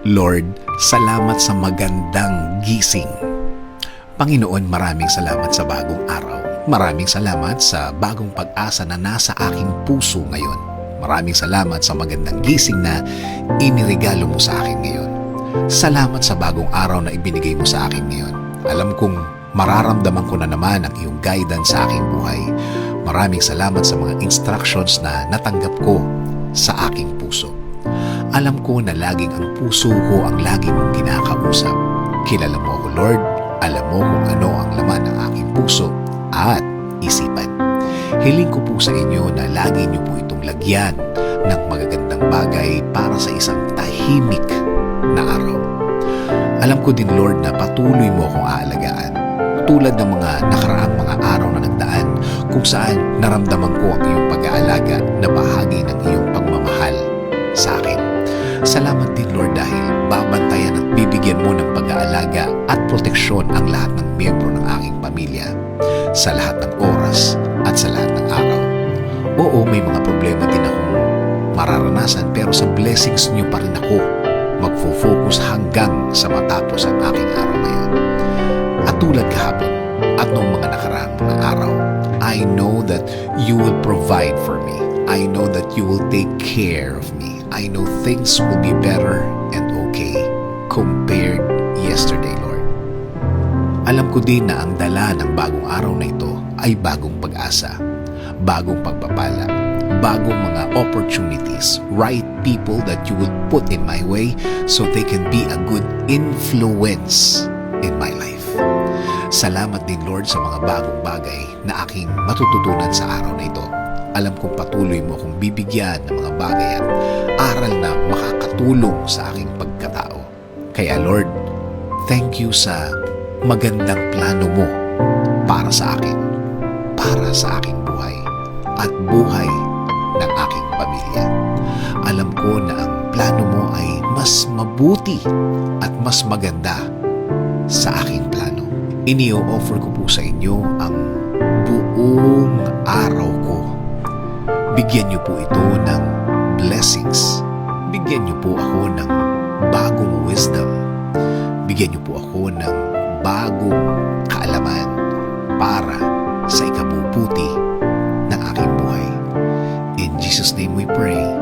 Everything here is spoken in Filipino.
Lord, salamat sa magandang gising. Panginoon, maraming salamat sa bagong araw. Maraming salamat sa bagong pag-asa na nasa aking puso ngayon. Maraming salamat sa magandang gising na iniregalo mo sa akin ngayon. Salamat sa bagong araw na ibinigay mo sa akin ngayon. Alam kong mararamdaman ko na naman ang iyong guidance sa aking buhay. Maraming salamat sa mga instructions na natanggap ko sa aking puso. Alam ko na laging ang puso ko ang lagi mong kinakausap. Kilala mo ako, Lord. Alam mo kung ano ang laman ng aking puso at isipan. Hiling ko po sa inyo na lagi niyo po itong lagyan ng magagandang bagay para sa isang tahimik na araw. Alam ko din, Lord, na patuloy mo akong aalagaan. Tulad ng mga nakaraang mga araw na nagdaan kung saan naramdaman ko ang iyong pag-aalaga na bahagi ng iyong pagmamahal sa akin. Salamat din, Lord, dahil babantayan at bibigyan mo ng pag-aalaga at proteksyon ang lahat ng miyembro ng aking pamilya sa lahat ng oras at sa lahat ng araw. Oo, may mga problema din akong mararanasan pero sa blessings niyo pa rin ako magfo-focus hanggang sa matapos ang aking araw na yun. At tulad kahapon at noong mga nakaraang mga araw, I know that you will provide for me. I know that you will take care of me. I know things will be better and okay compared yesterday, Lord. Alam ko din na ang dala ng bagong araw na ito ay bagong pag-asa, bagong pagpapala, bagong mga opportunities, right people that you will put in my way so they can be a good influence in my life. Salamat din, Lord, sa mga bagong bagay na aking matututunan sa araw na ito. Alam kong patuloy mo akong bibigyan ng mga bagay at aral na makakatulong sa aking pagkatao. Kaya, Lord, thank you sa magandang plano mo para sa akin, para sa aking buhay at buhay ng aking pamilya. Alam ko na ang plano mo ay mas mabuti at mas maganda sa aking plano. Ini-offer ko po sa inyo ang buong araw ko. Bigyan niyo po ito ng blessings. Bigyan niyo po ako ng bagong wisdom. Bigyan niyo po ako ng bagong kaalaman para sa ikabubuti ng aking buhay. In Jesus' name we pray.